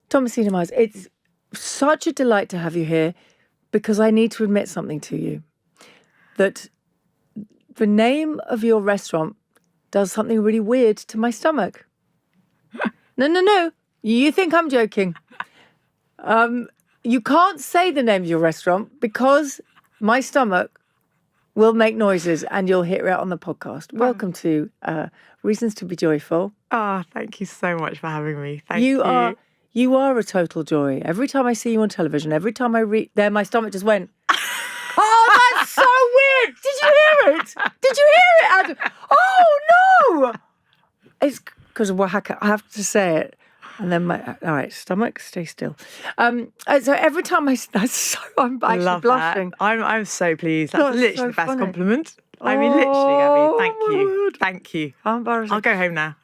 Thomascina Myers, it's such a delight to have you here because I need to admit something to you. That the name of your restaurant does something really weird to my stomach. No. You think I'm joking. You can't say the name of your restaurant because my stomach will make noises and you'll hear it on the podcast. Welcome to Reasons to be Joyful. Oh, thank you so much for having me. Thank you. You are a total joy. Every time I see you on television, every time I read there, my stomach just went, oh, that's so weird. Did you hear it? Did you hear it, Adam? Oh, no. It's because of Oaxaca. I have to say it. And then all right, stomach, stay still. So every time I'm actually blushing. I'm so pleased. That's literally so the best funny. compliment. I mean, literally, Abby. Thank you. Word. Thank you. How embarrassing. I'll go home now.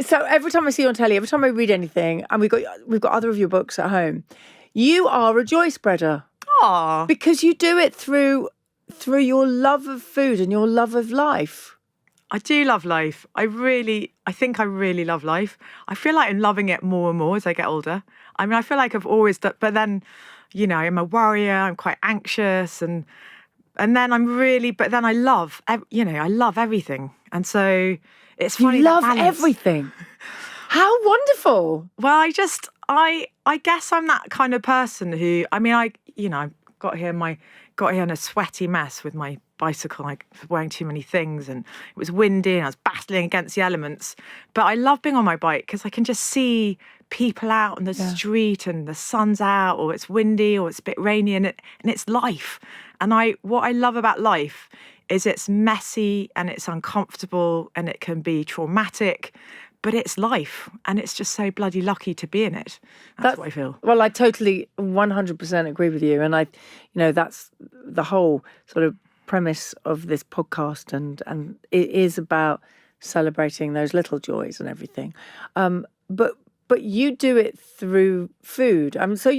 So every time I see you on telly, every time I read anything, and we've got other of your books at home, you are a joy spreader. Aww. Because you do it through your love of food and your love of life. I do love life. I think I really love life. I feel like I'm loving it more and more as I get older. I mean, I feel like I've always done, but then, I'm a worrier. I'm quite anxious, and then but then I love, I love everything. And so it's funny. You love everything. How wonderful. Well, I guess I'm that kind of person who, I mean, I got here in a sweaty mess with my bicycle, like wearing too many things, and it was windy and I was battling against the elements. But I love being on my bike because I can just see people out on the street and the sun's out, or it's windy, or it's a bit rainy, and it's life. And what I love about life is it's messy and it's uncomfortable and it can be traumatic, but it's life, and it's just so bloody lucky to be in it. That's what I feel. Well, I totally 100% agree with you. And that's the whole sort of premise of this podcast, and it is about celebrating those little joys and everything. But you do it through food. So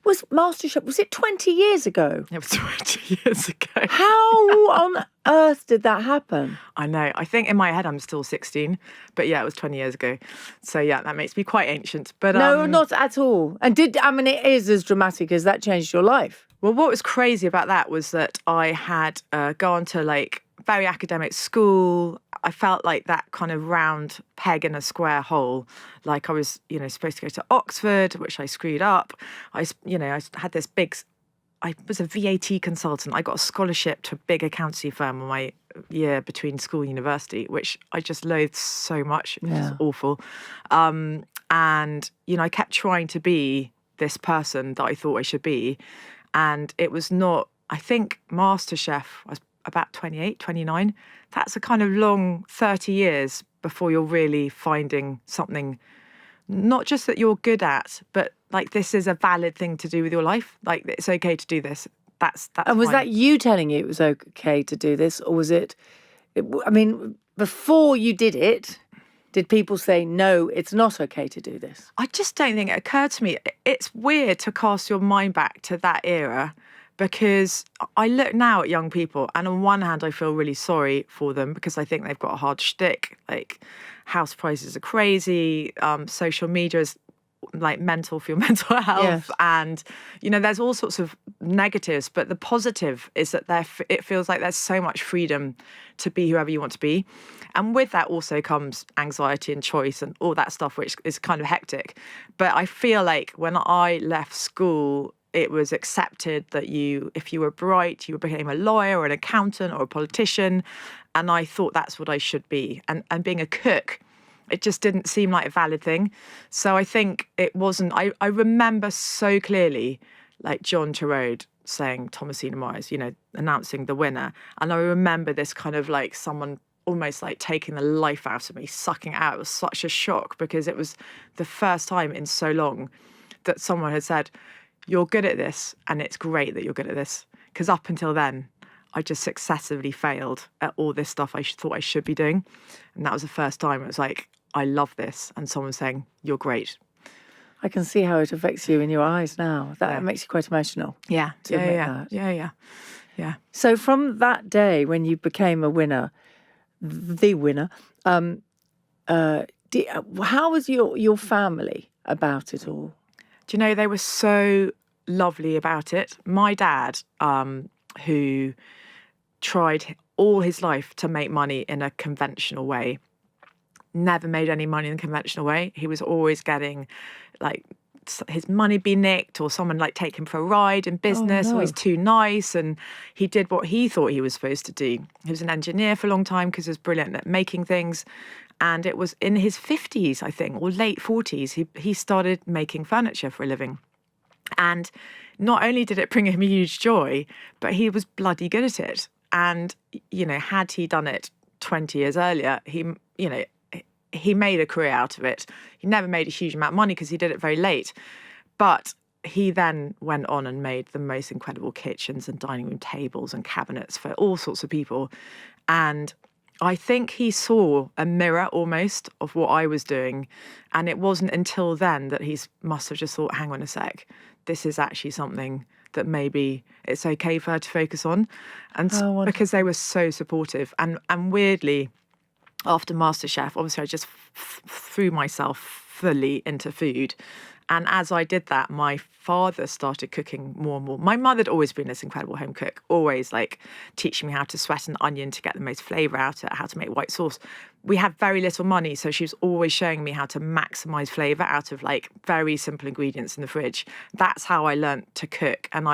was MasterChef, was it 20 years ago? It was 20 years ago. How on earth did that happen? I know. I think in my head I'm still 16, but yeah, it was 20 years ago. So yeah, that makes me quite ancient. But no, not at all. And it is as dramatic as that changed your life. Well, what was crazy about that was that I had gone to like very academic school. I felt like that kind of round peg in a square hole. Like I was, supposed to go to Oxford, which I screwed up. I had this I was a VAT consultant. I got a scholarship to a big accountancy firm on my year between school and university, which I just loathed so much. It was awful. And, I kept trying to be this person that I thought I should be. And it was not, I think MasterChef, I was about 28, 29. That's a kind of long 30 years before you're really finding something, not just that you're good at, but like this is a valid thing to do with your life. Like it's okay to do this. That's And was fine. that you telling you it was okay to do this? Or was it, before you did it, did people say, no, it's not okay to do this? I just don't think it occurred to me. It's weird to cast your mind back to that era, because I look now at young people, and on one hand, I feel really sorry for them because I think they've got a hard shtick. Like house prices are crazy, social media is like mental for your mental health, yes. And there's all sorts of negatives. But the positive is that it feels like there's so much freedom to be whoever you want to be, and with that also comes anxiety and choice and all that stuff, which is kind of hectic. But I feel like when I left school, it was accepted that if you were bright, you became a lawyer or an accountant or a politician. And I thought that's what I should be. And being a cook, it just didn't seem like a valid thing. So I think it wasn't, I remember so clearly, like John Turode saying Thomascina Myers, announcing the winner. And I remember this kind of like someone almost like taking the life out of me, sucking it out. It was such a shock because it was the first time in so long that someone had said, you're good at this, and it's great that you're good at this. Because up until then, I just successively failed at all this stuff I thought I should be doing. And that was the first time it was like, I love this. And someone saying, you're great. I can see how it affects you in your eyes now. That makes you quite emotional. Yeah. Yeah. Yeah. So from that day when you became a winner, the winner, how was your family about it all? Do you know, they were so lovely about it. My dad, who tried all his life to make money in a conventional way, never made any money in the conventional way. He was always getting like his money be nicked, or someone like take him for a ride in business, or he's too nice. And he did what he thought he was supposed to do. He was an engineer for a long time because he was brilliant at making things. And it was in his 50s, I think, or late 40s, he started making furniture for a living. And not only did it bring him a huge joy, but he was bloody good at it. And, you know, had he done it 20 years earlier, he made a career out of it. He never made a huge amount of money because he did it very late. But he then went on and made the most incredible kitchens and dining room tables and cabinets for all sorts of people. And I think he saw a mirror almost of what I was doing. And it wasn't until then that he must have just thought, hang on a sec, this is actually something that maybe it's okay for her to focus on. And because they were so supportive. And weirdly, after MasterChef, obviously I just threw myself fully into food. And as I did that, my father started cooking more and more. My mother had always been this incredible home cook, always like teaching me how to sweat an onion to get the most flavour out of it, how to make white sauce. We had very little money, so she was always showing me how to maximise flavour out of like very simple ingredients in the fridge. That's how I learnt to cook. And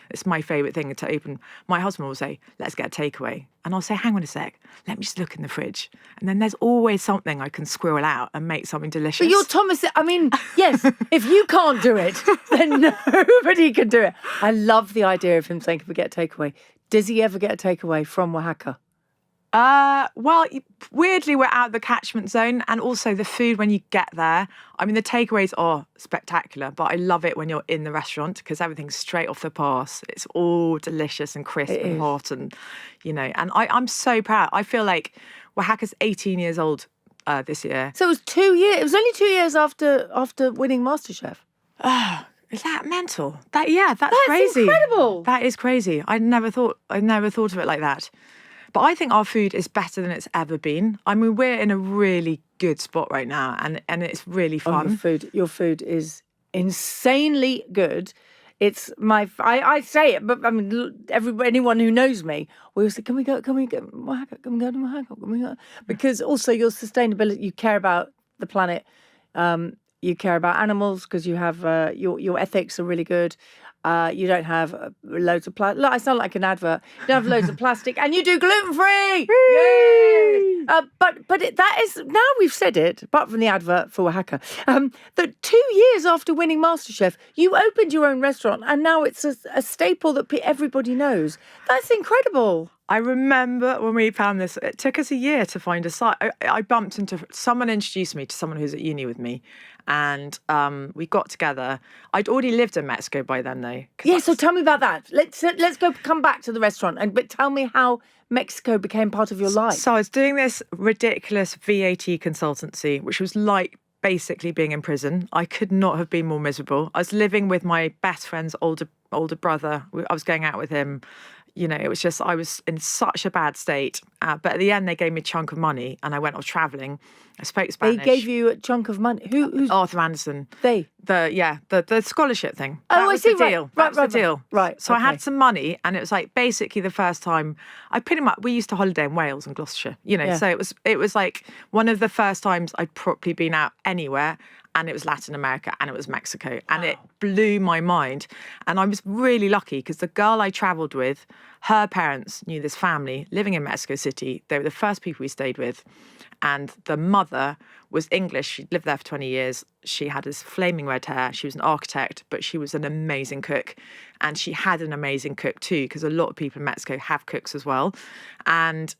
it's my favourite thing to open. My husband will say, let's get a takeaway. And I'll say, hang on a sec, let me just look in the fridge. And then there's always something I can squirrel out and make something delicious. But you're Thomas, I mean, yes, if you can't do it, then nobody can do it. I love the idea of him saying, can we get a takeaway? Does he ever get a takeaway from Oaxaca? Well, weirdly, we're out of the catchment zone, and also the food when you get there. I mean, the takeaways are spectacular, but I love it when you're in the restaurant because everything's straight off the pass. It's all delicious and crisp and hot, and and I'm so proud. I feel like Oaxaca's 18 years old this year. So it was 2 years. It was only 2 years after winning MasterChef. Oh, is that mental? That's crazy. Incredible. That is crazy. I never thought of it like that. But I think our food is better than it's ever been. I mean, we're in a really good spot right now, and it's really fun. Your food is insanely good. It's I say it, but I mean, anyone who knows me will say, can we go to Oaxaca? Can we go? Because also your sustainability, you care about the planet, you care about animals because you have your ethics are really good. You don't have loads of plastic. I sound like an advert. You don't have loads of plastic, and you do gluten-free. Yay! That is, now we've said it, apart from the advert for Oaxaca, that 2 years after winning MasterChef, you opened your own restaurant, and now it's a staple that everybody knows. That's incredible. I remember when we found this, it took us a year to find a site. I bumped into, someone introduced me to someone who's at uni with me, and we got together. I'd already lived in Mexico by then, though. Yeah, so tell me about that. Let's come back to the restaurant, but tell me how Mexico became part of your life. So I was doing this ridiculous VAT consultancy, which was like basically being in prison. I could not have been more miserable. I was living with my best friend's older brother. I was going out with him. It was just, I was in such a bad state. But at the end, they gave me a chunk of money and I went off travelling. I spoke Spanish. They gave you a chunk of money? Who's Arthur Anderson. They? The scholarship thing. That was the right. deal. Right, that was the deal. Right. So I had some money, and it was like basically the first time we used to holiday in Wales and Gloucestershire, so it was like one of the first times I'd properly been out anywhere. And it was Latin America and it was Mexico. And it blew my mind. And I was really lucky because the girl I travelled with, her parents knew this family living in Mexico City. They were the first people we stayed with. And the mother was English. She'd lived there for 20 years. She had this flaming red hair. She was an architect, but she was an amazing cook. And she had an amazing cook too, because a lot of people in Mexico have cooks as well. And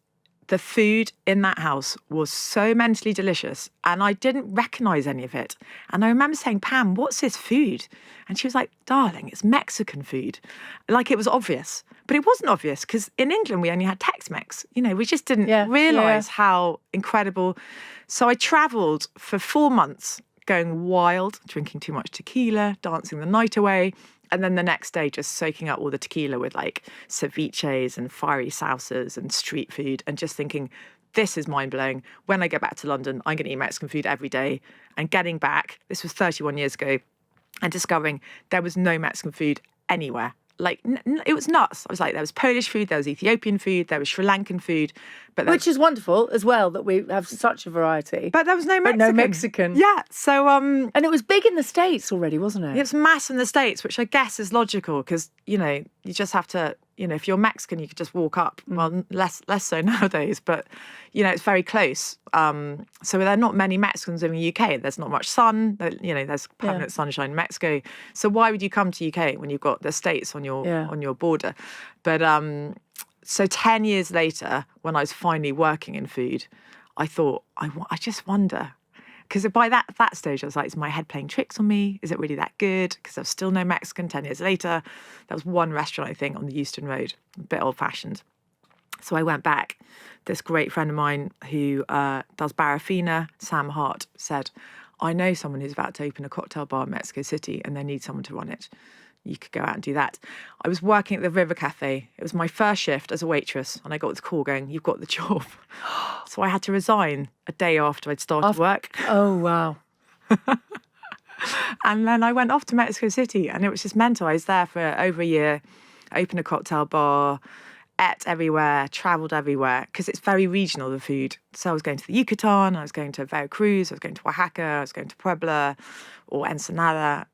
the food in that house was so mentally delicious, and I didn't recognise any of it. And I remember saying, Pam, what's this food? And she was like, darling, it's Mexican food. Like, it was obvious. But it wasn't obvious because in England we only had Tex-Mex. We just didn't realise how incredible. So I travelled for 4 months, going wild, drinking too much tequila, dancing the night away. And then the next day, just soaking up all the tequila with like ceviches and fiery salsas and street food, and just thinking, this is mind-blowing. When I get back to London, I'm going to eat Mexican food every day. And getting back, this was 31 years ago, and discovering there was no Mexican food anywhere. Like, it was nuts. I was like, there was Polish food, there was Ethiopian food, there was Sri Lankan food. Which is wonderful as well, that we have such a variety. But there was no Mexican. But no Mexican. Yeah, so... And it was big in the States already, wasn't it? It's mass in the States, which I guess is logical because, you just have to, if you're Mexican, you could just walk up. Well, less so nowadays, but, it's very close. So there are not many Mexicans in the UK. There's not much sun. There's permanent sunshine in Mexico. So why would you come to UK when you've got the States on your border? But so 10 years later, when I was finally working in food, I thought, I just wonder. Because by that stage, I was like, is my head playing tricks on me? Is it really that good? Because there's still no Mexican 10 years later. There was one restaurant, I think, on the Euston Road, a bit old-fashioned. So I went back. This great friend of mine who does Barafina, Sam Hart, said, I know someone who's about to open a cocktail bar in Mexico City and they need someone to run it. You could go out and do that. I was working at the River Cafe. It was my first shift as a waitress, and I got this call going, you've got the job. So I had to resign a day after I'd started work. Oh, wow. And then I went off to Mexico City, and it was just mental. I was there for over a year, opened a cocktail bar, ate everywhere, travelled everywhere, because it's very regional, the food. So I was going to the Yucatan, I was going to Veracruz, I was going to Oaxaca, I was going to Puebla or Ensenada,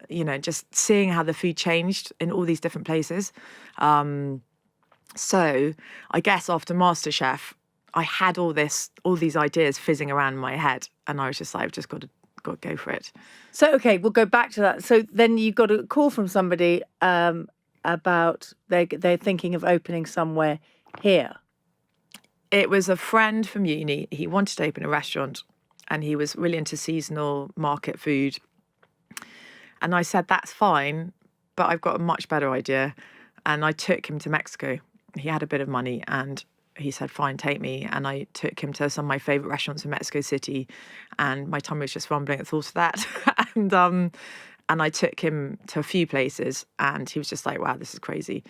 just seeing how the food changed in all these different places. So I guess after MasterChef, I had all these ideas fizzing around in my head, and I was just like, I've just got to go for it. So, okay, we'll go back to that. So then you got a call from somebody about they're thinking of opening somewhere here. It was a friend from uni. He wanted to open a restaurant, and he was really into seasonal market food. And I said, that's fine, but I've got a much better idea. And I took him to Mexico. He had a bit of money, and he said, fine, take me. And I took him to some of my favourite restaurants in Mexico City, and my tummy was just rumbling at the thought of that. And I took him to a few places, and he was just like, wow, this is crazy.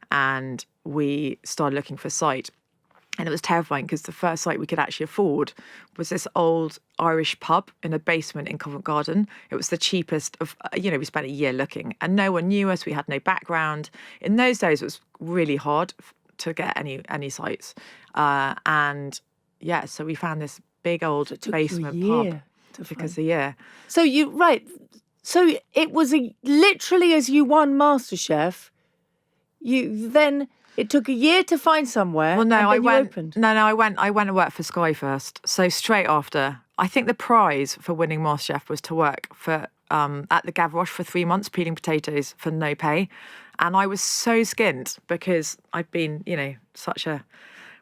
And we started looking for a site. And it was terrifying because the first site we could actually afford was this old Irish pub in a basement in Covent Garden. It was the cheapest of, we spent a year looking, and no one knew us. We had no background. In those days, it was really hard to get any sites. So we found this big old basement pub. Took us a year. So So it was literally as you won MasterChef, it took a year to find somewhere. Well, no, I went. I went to work for Sky first. So straight after, I think the prize for winning MasterChef was to work for at the Gavroche for 3 months peeling potatoes for no pay, and I was so skinned because I'd been, such a,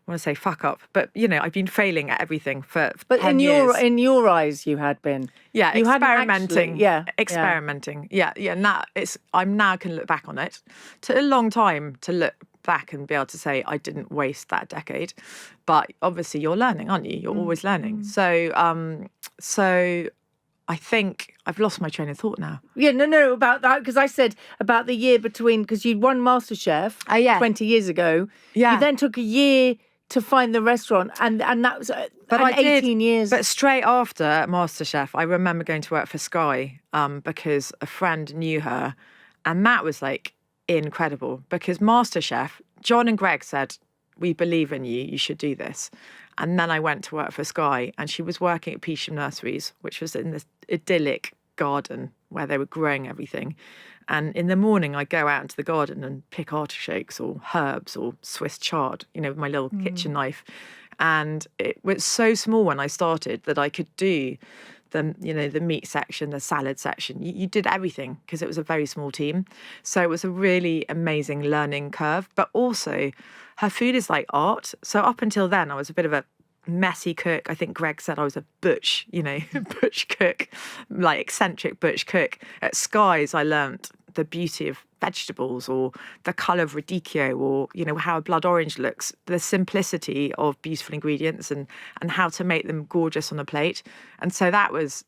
I want to say fuck up, but I've been failing at everything for 10 years. in your eyes, you had been. Yeah, you experimenting. Experimenting. Yeah. Now I'm now can look back on it. Took a long time to look back and be able to say I didn't waste that decade, but obviously you're learning, aren't you? You're always learning. So I think I've lost my train of thought now. Yeah, no, about that, because I said about the year between, because you'd won MasterChef 20 years ago. Yeah. You then took a year to find the restaurant, and that was 18 years. But straight after MasterChef, I remember going to work for Sky because a friend knew her, and that was like incredible because MasterChef, John and Greg said, we believe in you, you should do this. And then I went to work for Sky, and she was working at Peasham Nurseries, which was in this idyllic garden where they were growing everything. And in the morning, I'd go out into the garden and pick artichokes or herbs or Swiss chard, with my little kitchen knife. And it was so small when I started that I could do the meat section, the salad section. You did everything because it was a very small team. So it was a really amazing learning curve. But also, her food is like art. So up until then, I was a bit of a messy cook. I think Greg said I was a butch, butch cook, like eccentric butch cook. At Skies, I learnt the beauty of vegetables or the colour of radicchio or, how a blood orange looks, the simplicity of beautiful ingredients and how to make them gorgeous on a plate. And so that was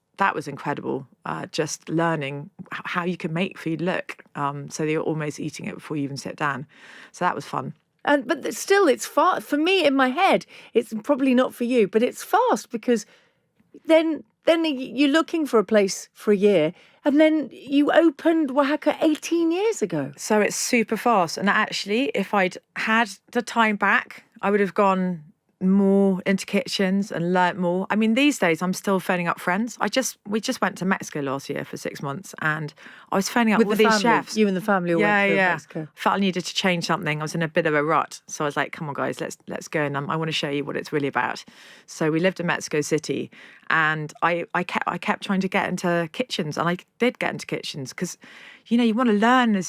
incredible, just learning how you can make food look so that you're almost eating it before you even sit down. So that was fun. But still, it's fast. For me, in my head, it's probably not for you, but it's fast because then then you're looking for a place for a year, and then you opened Oaxaca 18 years ago. So it's super fast. And actually, if I'd had the time back, I would have gone more into kitchens and learnt more. I mean, these days I'm still phoning up friends. We just went to Mexico last year for 6 months, and I was phoning up With all the these family. chefs. You and the family all went to Yeah. Mexico. Felt I needed to change something. I was in a bit of a rut, so I was like, "Come on, guys, let's go, and I want to show you what it's really about." So we lived in Mexico City, and I kept trying to get into kitchens, and I did get into kitchens because, you know, you want to learn.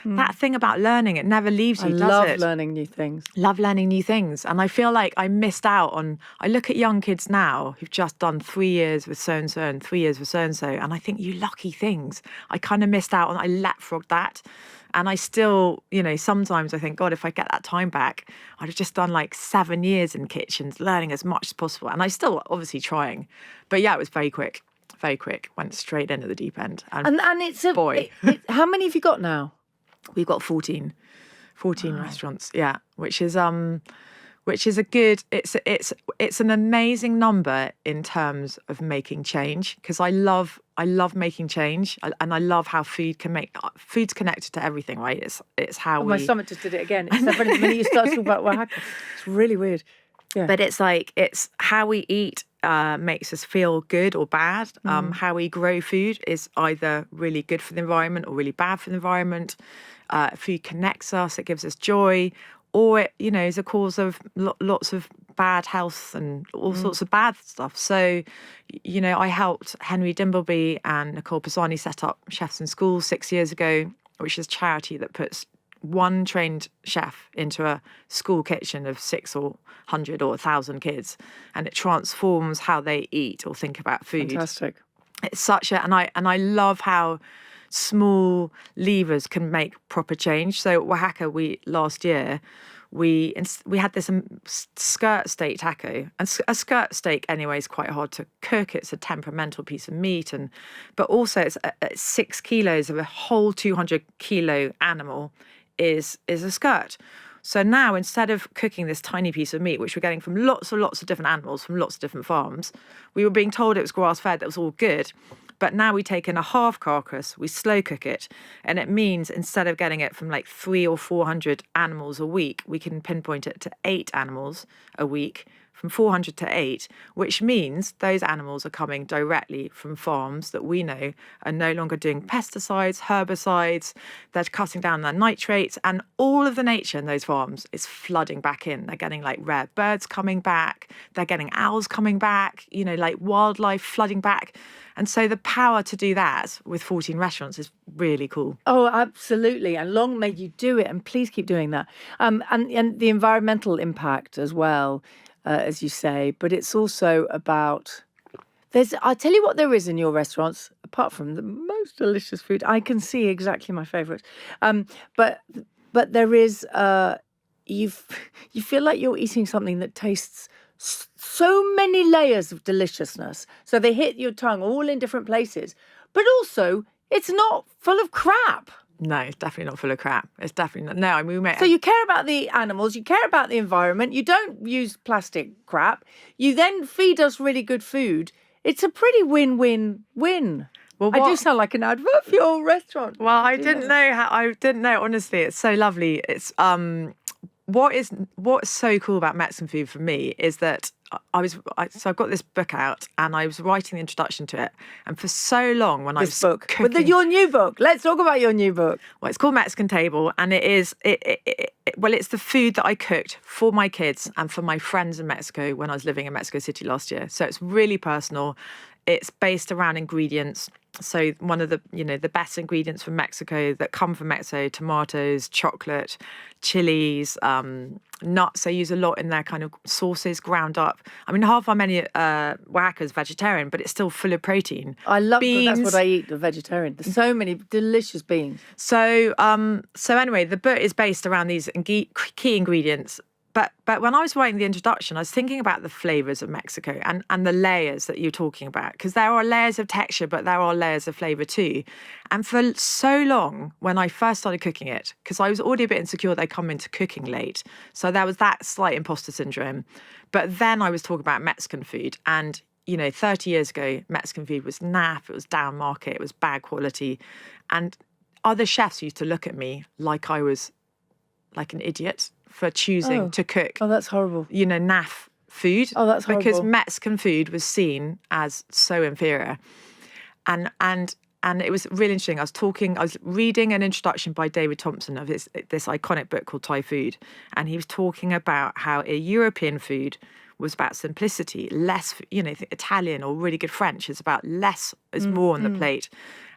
That thing about learning, it never leaves you, does it? I love learning new things. Love learning new things. And I feel like I missed out on, I look at young kids now who've just done 3 years with so-and-so and 3 years with so-and-so, and I think, you lucky things. I kind of missed out on, I leapfrogged that. And I still, you know, sometimes I think, God, if I get that time back, I'd have just done like 7 years in kitchens, learning as much as possible. And I still obviously trying. But yeah, it was very quick, went straight into the deep end. And it's a boy. How many have you got now? We've got 14 restaurants, yeah, which is a good, it's an amazing number in terms of making change, because I love making change, and I love how food's connected to everything, right? It's how My stomach just did it again. It's the minute you start talking about Oaxaca. It's really weird. Yeah. But it's how we eat makes us feel good or bad. How we grow food is either really good for the environment or really bad for the environment. Food connects us, it gives us joy, or it, you know, is a cause of lots of bad health and all sorts of bad stuff. So, you know, I helped Henry Dimbleby and Nicole Pisani set up Chefs in Schools 6 years ago, which is a charity that puts one trained chef into a school kitchen of 6 or 100 or 1,000 kids, and it transforms how they eat or think about food. Fantastic. It's such a, and I love how small levers can make proper change. So Oaxaca, last year we had this skirt steak taco, and a skirt steak anyway is quite hard to cook. It's a temperamental piece of meat, but also it's 6 kilos of a whole 200 kilo animal is a skirt. So now, instead of cooking this tiny piece of meat, which we're getting from lots of different animals from lots of different farms, we were being told it was grass-fed, that was all good. But now we take in a half carcass, we slow cook it, and it means instead of getting it from like 300 or 400 animals a week, we can pinpoint it to 8 animals a week, from 400 to 8, which means those animals are coming directly from farms that we know are no longer doing pesticides, herbicides, they're cutting down their nitrates, and all of the nature in those farms is flooding back in. They're getting like rare birds coming back, they're getting owls coming back, you know, like wildlife flooding back. And so the power to do that with 14 restaurants is really cool. Oh, absolutely. And long may you do it, and please keep doing that. And the environmental impact as well, as you say, but it's also about, I'll tell you what there is in your restaurants, apart from the most delicious food. I can see exactly my favourites. But there is, you feel like you're eating something that tastes so many layers of deliciousness. So they hit your tongue all in different places, but also it's not full of crap. No, it's definitely not full of crap. It's definitely not. No, I mean, So you care about the animals, you care about the environment, you don't use plastic crap, you then feed us really good food. It's a pretty win-win-win. Well, I do sound like an advert for your restaurant. Well, I didn't know, honestly. It's so lovely. It's what's so cool about Mexican food for me is that so I've got this book out, and I was writing the introduction to it, and for so long when I was cooking, your new book. Let's talk about your new book. Well, it's called Mexican Table, and it's the food that I cooked for my kids and for my friends in Mexico when I was living in Mexico City last year. So it's really personal. It's based around ingredients. So one of the best ingredients from Mexico that come from Mexico: tomatoes, chocolate, chilies, nuts. They use a lot in their kind of sauces, ground up. I mean, half our menu Oaxaca is vegetarian, but it's still full of protein. I love beans. That's what I eat, the vegetarian. There's so many delicious beans. So anyway, the book is based around these key ingredients. But when I was writing the introduction, I was thinking about the flavors of Mexico and the layers that you're talking about, because there are layers of texture, but there are layers of flavor too. And for so long, when I first started cooking it, because I was already a bit insecure that I come into cooking late, so there was that slight imposter syndrome. But then I was talking about Mexican food, and 30 years ago, Mexican food was naff, it was down market, it was bad quality. And other chefs used to look at me like I was like an idiot for choosing to cook, Oh, that's horrible. naff food. Oh, that's Because horrible. Mexican food was seen as so inferior. And it was really interesting. I was reading an introduction by David Thompson of this iconic book called Thai Food. And he was talking about how a European food was about simplicity, less, Italian or really good French is about less is more on the plate.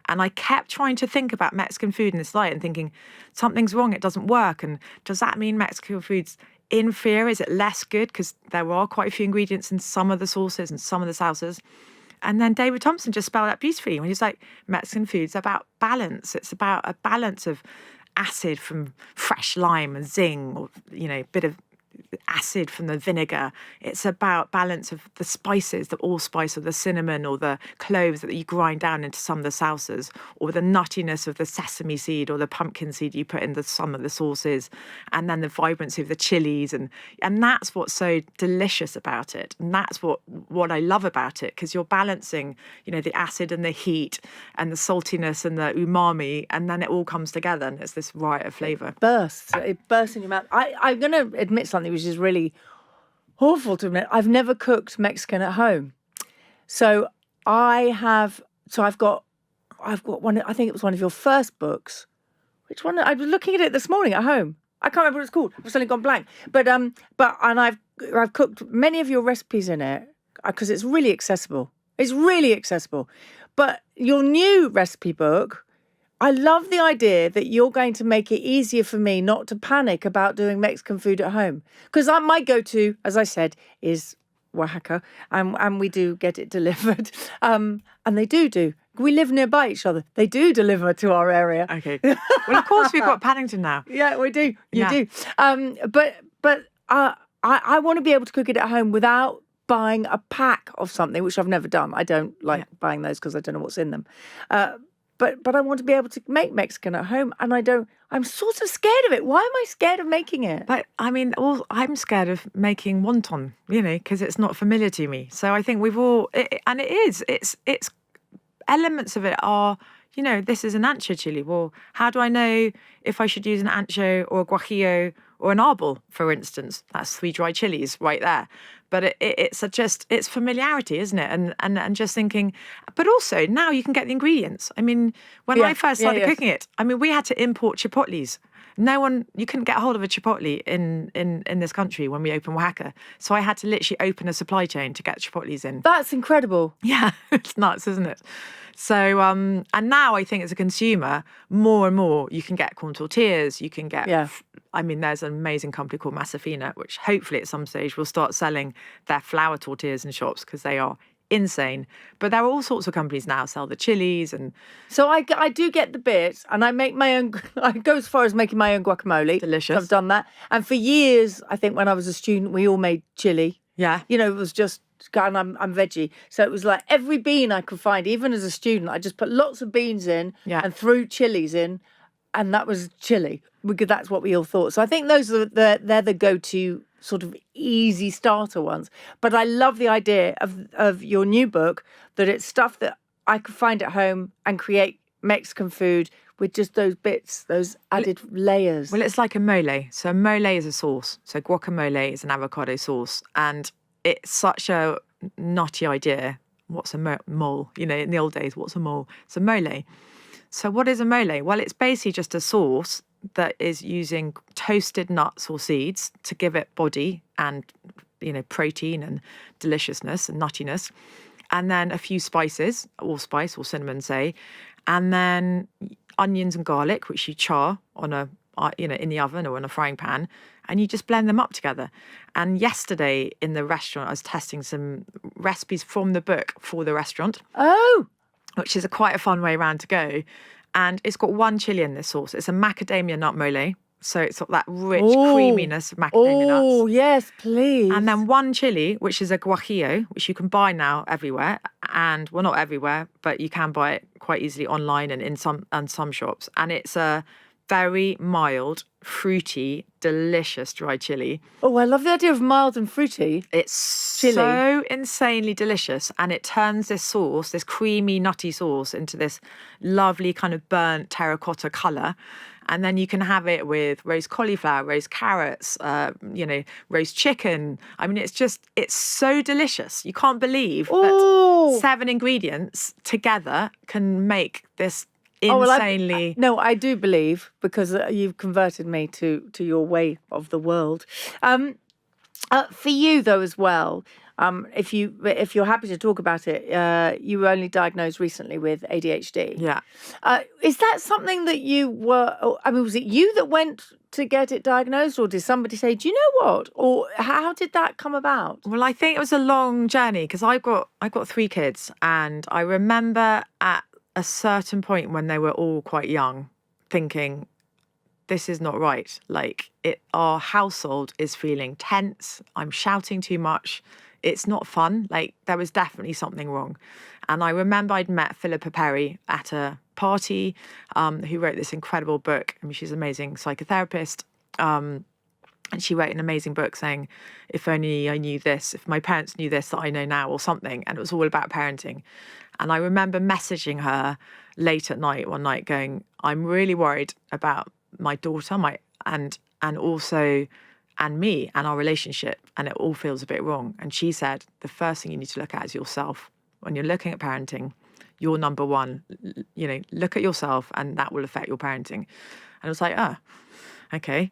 And I kept trying to think about Mexican food in this light and thinking, something's wrong, it doesn't work. And does that mean Mexican food's inferior? Is it less good? Because there are quite a few ingredients in some of the sauces and some of the salsas. And then David Thompson just spelled out beautifully when he's like, Mexican food's about balance. It's about a balance of acid from fresh lime and zing, or, a bit of acid from the vinegar. It's about balance of the spices, the allspice or the cinnamon or the cloves that you grind down into some of the salsas, or the nuttiness of the sesame seed or the pumpkin seed you put in some of the sauces, and then the vibrancy of the chilies, and that's what's so delicious about it, and that's what I love about it, because you're balancing, the acid and the heat and the saltiness and the umami, and then it all comes together and it's this riot of flavour. It bursts in your mouth. I'm going to admit something which is really awful to admit. I've never cooked Mexican at home. So I've got one, I think it was one of your first books. Which one? I was looking at it this morning at home. I can't remember what it's called. I've suddenly gone blank. But I've cooked many of your recipes in it because it's really accessible. It's really accessible. But your new recipe book, I love the idea that you're going to make it easier for me not to panic about doing Mexican food at home. Because my go-to, as I said, is Oaxaca, and we do get it delivered. And they do. We live nearby each other. They do deliver to our area. Okay. Well, of course, we've got Paddington now. Yeah, we do. You do. But I want to be able to cook it at home without buying a pack of something, which I've never done. I don't like buying those because I don't know what's in them. But I want to be able to make Mexican at home, and I'm sort of scared of it. Why am I scared of making it? But I'm scared of making wonton, because it's not familiar to me. So I think it's elements of it are, this is an ancho chili. Well, how do I know if I should use an ancho or a guajillo or an arbol, for instance? That's 3 dry chilies right there. But it's familiarity, isn't it? And just thinking, but also now you can get the ingredients. I mean, when I first started cooking it, we had to import chipotles. You couldn't get a hold of a chipotle in this country when we opened Oaxaca. So I had to literally open a supply chain to get chipotles in. That's incredible. Yeah, it's nuts, isn't it? So, and now I think as a consumer, more and more you can get corn tortillas, you can get, there's an amazing company called Masafina, which hopefully at some stage will start selling their flour tortillas in shops because they are insane. But there are all sorts of companies now sell the chilies. And so I do get the bit, and I make my own, I go as far as making my own guacamole. Delicious. I've done that. And for years, I think when I was a student, we all made chili. Yeah. It was just, and I'm veggie. So it was like every bean I could find, even as a student, I just put lots of beans in and threw chilies in, and that was chili, because that's what we all thought. So I think those are they're the go-to sort of easy starter ones. But I love the idea of your new book, that it's stuff that I could find at home and create Mexican food with just those bits, those added layers. Well, it's like a mole. So a mole is a sauce. So guacamole is an avocado sauce. And it's such a nutty idea. What's a mole? In the old days, what's a mole? It's a mole. So what is a mole? Well, it's basically just a sauce that is using toasted nuts or seeds to give it body and, protein and deliciousness and nuttiness. And then a few spices, allspice or cinnamon, say. And then onions and garlic, which you char on in the oven or in a frying pan, and you just blend them up together. And yesterday in the restaurant, I was testing some recipes from the book for the restaurant. Oh! Which is quite a fun way around to go. And it's got 1 chili in this sauce. It's a macadamia nut mole. So it's got that rich creaminess of macadamia nuts. Oh, yes, please. And then 1 chili, which is a guajillo, which you can buy now everywhere. And, well, not everywhere, but you can buy it quite easily online and in some shops. And it's a very mild, fruity, delicious dry chili. Oh, I love the idea of mild and fruity. It's Chili. so insanely delicious, and it turns this sauce, this creamy, nutty sauce, into this lovely kind of burnt terracotta colour. And then you can have it with roast cauliflower, roast carrots, roast chicken. I mean, it's so delicious. You can't believe that 7 ingredients together can make this insanely... No, I do believe, because you've converted me to your way of the world. For you, though, as well, if you're happy to talk about it, you were only diagnosed recently with ADHD. Yeah. Is that something that you were... I mean, was it you that went to get it diagnosed, or did somebody say, do you know what? Or how did that come about? Well, I think it was a long journey, because I've got 3 kids, and I remember at a certain point when they were all quite young thinking, this is not right. Like, our household is feeling tense. I'm shouting too much. It's not fun. Like, there was definitely something wrong. And I remember I'd met Philippa Perry at a party, who wrote this incredible book. I mean, she's an amazing psychotherapist. And she wrote an amazing book saying, if only I knew this, if my parents knew this that I know now, or something. And it was all about parenting. And I remember messaging her late at night one night going, I'm really worried about my daughter, and also me and our relationship, and it all feels a bit wrong. And she said, the first thing you need to look at is yourself. When you're looking at parenting, you're number one. Look at yourself, and that will affect your parenting. And I was like, okay.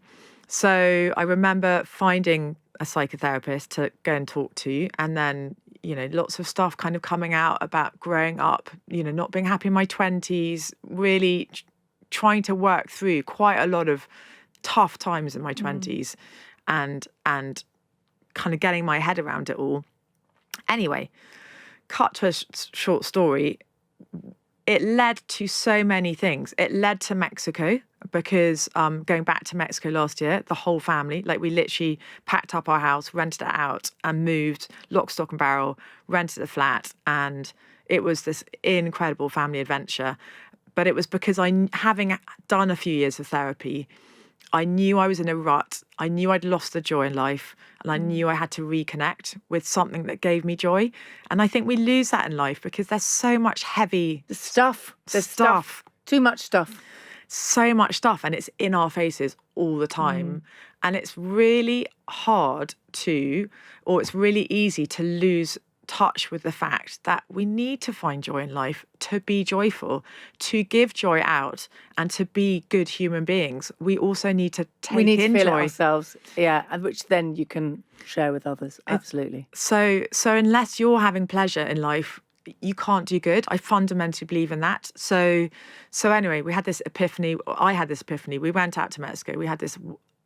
So I remember finding a psychotherapist to go and talk to, and then, lots of stuff kind of coming out about growing up, not being happy in my 20s, really trying to work through quite a lot of tough times in my 20s and kind of getting my head around it all. Anyway, cut to a short story, it led to so many things. It led to Mexico, because going back to Mexico last year, the whole family, like, we literally packed up our house, rented it out, and moved lock, stock and barrel, rented a flat. And it was this incredible family adventure. But it was because having done a few years of therapy, I knew I was in a rut. I knew I'd lost the joy in life, and I knew I had to reconnect with something that gave me joy. And I think we lose that in life because there's so much heavy stuff. Too much stuff. So much stuff, and it's in our faces all the time. And it's really hard it's really easy to lose touch with the fact that we need to find joy in life, to be joyful, to give joy out, and to be good human beings. We also need to take in feel joy it ourselves, and which then you can share with others. Absolutely. So unless you're having pleasure in life, you can't do good. I fundamentally believe in that. So anyway, we had this epiphany. I had this epiphany. We went out to Mexico. We had this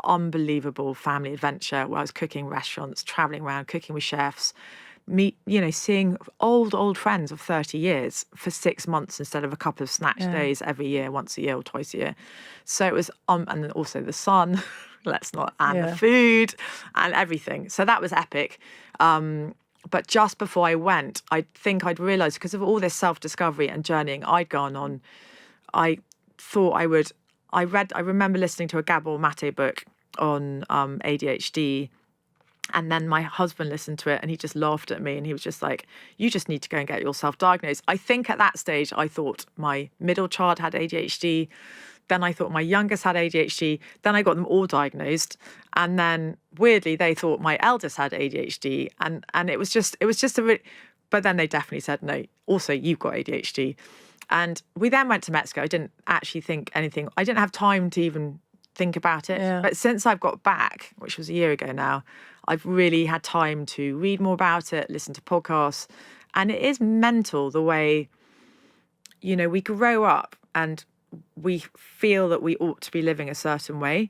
unbelievable family adventure where I was cooking restaurants, traveling around, cooking with chefs, seeing old friends of 30 years for 6 months instead of a couple of snatch days every year, once a year or twice a year. So it was, and then also the sun, the food and everything. So that was epic. But just before I went, I think I'd realised, because of all this self-discovery and journeying I'd gone on, I thought I remember listening to a Gabor Mate book on ADHD. And then my husband listened to it and he just laughed at me, and he was just like, you just need to go and get yourself diagnosed. I think at that stage, I thought my middle child had ADHD. Then I thought my youngest had ADHD. Then I got them all diagnosed. And then weirdly, they thought my eldest had ADHD. And it was just but then they definitely said, no, also you've got ADHD. And we then went to Mexico. I didn't actually think anything. I didn't have time to even think about it. Yeah. But since I've got back, which was a year ago now, I've really had time to read more about it, listen to podcasts. And it is mental the way, we grow up and we feel that we ought to be living a certain way.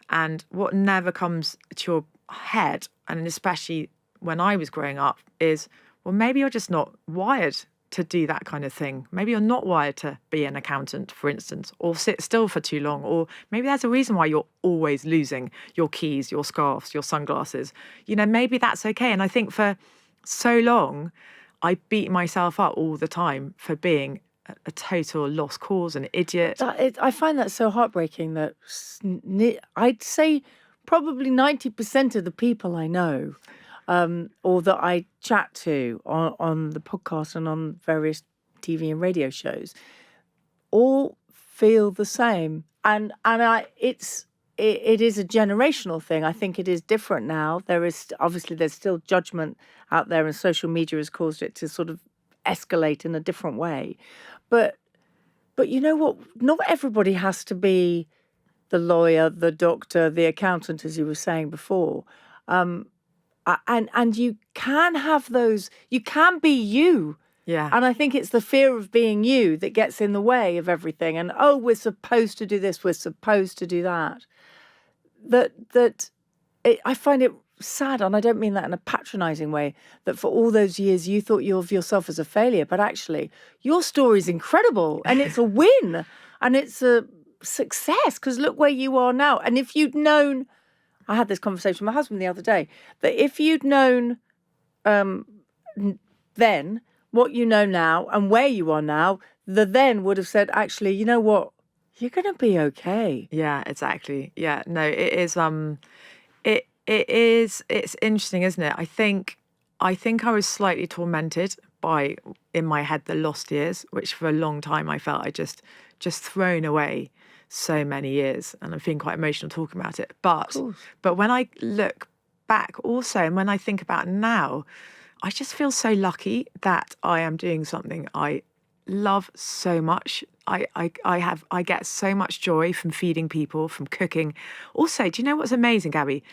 And what never comes to your head, and especially when I was growing up, is, well, maybe you're just not wired to do that kind of thing. Maybe you're not wired to be an accountant, for instance, or sit still for too long. Or maybe there's a reason why you're always losing your keys, your scarves, your sunglasses. Maybe that's okay. And I think for so long, I beat myself up all the time for being a total lost cause, an idiot. I find that so heartbreaking that I'd say probably 90% of the people I know or that I chat to on the podcast and on various TV and radio shows all feel the same. And it is a generational thing. I think it is different now. There's still judgment out there, and social media has caused it to sort of escalate in a different way. But you know what? Not everybody has to be the lawyer, the doctor, the accountant, as you were saying before. And you can have those. You can be you. Yeah. And I think it's the fear of being you that gets in the way of everything. And we're supposed to do this. We're supposed to do that. I find it sad, and I don't mean that in a patronising way, that for all those years you thought of yourself as a failure, but actually your story's incredible and it's a win and it's a success, because look where you are now. And if you'd known, I had this conversation with my husband the other day, that if you'd known then what you know now and where you are now, the then would have said, actually, you know what? You're going to be okay. Yeah, exactly. Yeah, no, it is. It's interesting, isn't it? I think I was slightly tormented by, in my head, the lost years, which for a long time I felt I just thrown away so many years, and I'm feeling quite emotional talking about it. But when I look back also, and when I think about now, I just feel so lucky that I am doing something I love so much. I get so much joy from feeding people, from cooking. Also, do you know what's amazing, Gabby?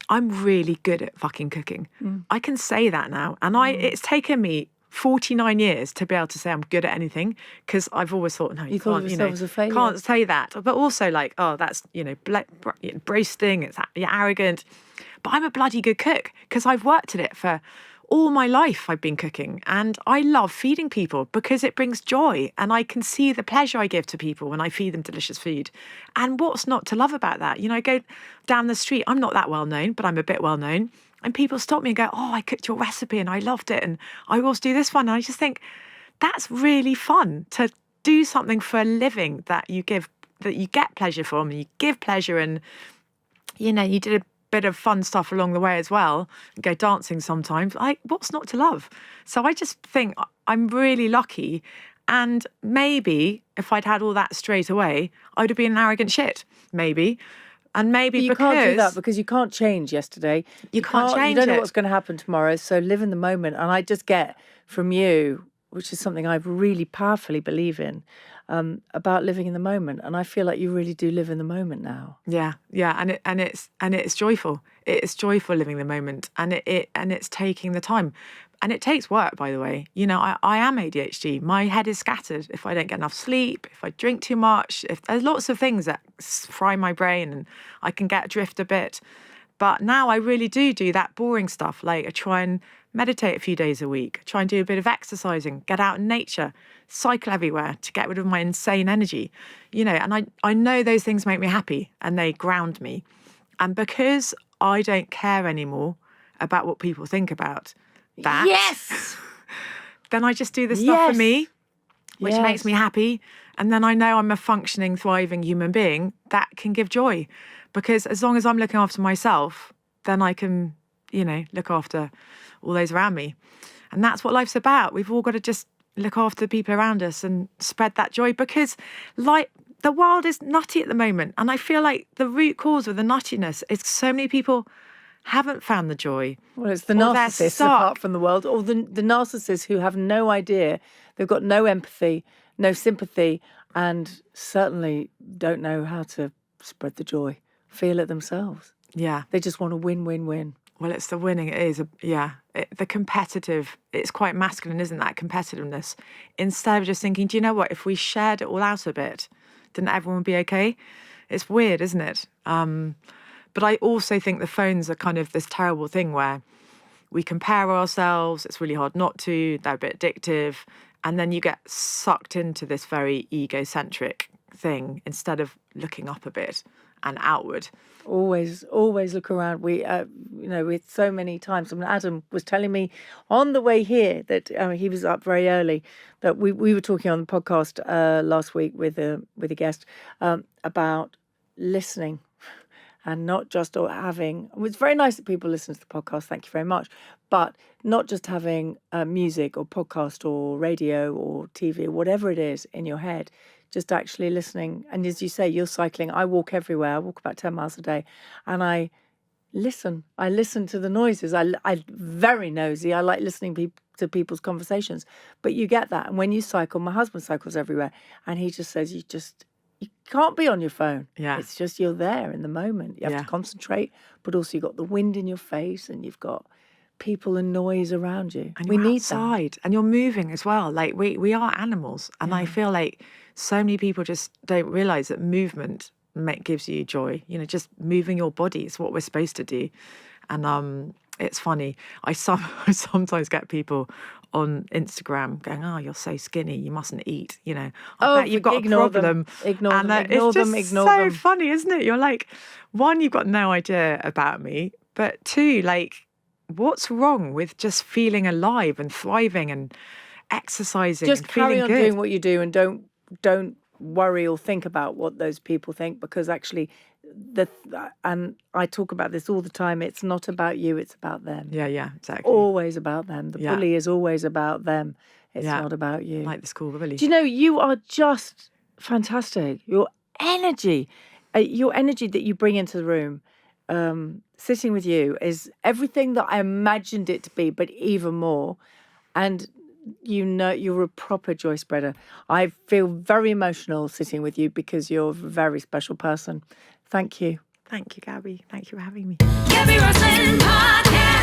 I'm really good at fucking cooking. I can say that now. And it's taken me 49 years to be able to say I'm good at anything, because I've always thought, no, you thought can't, of yourself as a failure. Can't say that. But also like, oh, that's, boasting, you're arrogant. But I'm a bloody good cook because I've worked at it for all my life. I've been cooking, and I love feeding people because it brings joy, and I can see the pleasure I give to people when I feed them delicious food. And what's not to love about that? I go down the street, I'm not that well known, but I'm a bit well known, and people stop me and go, oh, I cooked your recipe and I loved it, and I also do this one. And I just think that's really fun to do something for a living that you get pleasure from, and you give pleasure, and you did a bit of fun stuff along the way as well, go dancing sometimes. What's not to love? So I just think I'm really lucky, and maybe if I'd had all that straight away, I would have been an arrogant shit, maybe. And maybe you can't do that because you can't change yesterday. You can't change it. You don't know what's going to happen tomorrow, so live in the moment. And I just get from you, which is something I really powerfully believe in, about living in the moment. And I feel like you really do live in the moment now. Yeah, and it's joyful. It's joyful living the moment, and it's taking the time. And it takes work, by the way. I am ADHD. My head is scattered if I don't get enough sleep, if I drink too much, if there's lots of things that fry my brain and I can get adrift a bit. But now I really do that boring stuff. Like I try and meditate a few days a week, try and do a bit of exercising, get out in nature, cycle everywhere to get rid of my insane energy. And I know those things make me happy and they ground me. And because I don't care anymore about what people think about that, yes, then I just do the stuff for me, which yes. makes me happy. And then I know I'm a functioning, thriving human being that can give joy. Because as long as I'm looking after myself, then I can, look after all those around me. And that's what life's about. We've all got to just look after the people around us and spread that joy, because the world is nutty at the moment. And I feel like the root cause of the nuttiness is so many people haven't found the joy. Well, it's the narcissists apart from the world, or the narcissists who have no idea. They've got no empathy, no sympathy, and certainly don't know how to spread the joy, feel it themselves. Yeah. They just want to win, win, win. Well, it's the winning. It is. The competitive, it's quite masculine, isn't that, competitiveness? Instead of just thinking, do you know what? If we shared it all out a bit, then everyone would be okay. It's weird, isn't it? But I also think the phones are kind of this terrible thing where we compare ourselves. It's really hard not to. They're a bit addictive. And then you get sucked into this very egocentric thing instead of looking up a bit and outward. Always look around. We, with so many times. I mean, Adam was telling me on the way here that he was up very early. That we were talking on the podcast last week with a guest about listening, and not just having. It's very nice that people listen to the podcast. Thank you very much. But not just having music or podcast or radio or TV or whatever it is in your head. Just actually listening. And as you say, you're cycling. I walk everywhere. I walk about 10 miles a day. And I listen. I listen to the noises. I'm very nosy. I like listening to people's conversations. But you get that. And when you cycle, my husband cycles everywhere. And he just says, you can't be on your phone. Yeah. It's just you're there in the moment. You have to concentrate. But also you've got the wind in your face and you've got people and noise around you. And we you're need outside and you're moving as well. Like we are animals. And I feel like so many people just don't realise that movement gives you joy. Just moving your body is what we're supposed to do. And it's funny. I sometimes get people on Instagram going, "Oh, you're so skinny. You mustn't eat." I bet you've got a problem. Ignore them. It's just so funny, isn't it? You're like, one, you've got no idea about me, but two, like, what's wrong with just feeling alive and thriving and exercising? Just and carry feeling on good? doing what you do and don't worry or think about what those people think, because actually and I talk about this all the time, it's not about you, it's about them. Yeah, exactly. Always about them. The bully is always about them. It's not about you. Like the school bully. Do you know, you are just fantastic. Your energy that you bring into the room, sitting with you, is everything that I imagined it to be, but even more. And you're a proper joy spreader. I feel very emotional sitting with you because you're a very special person. Thank you. Thank you, Gabby. Thank you for having me. Gabby Roslin Podcast.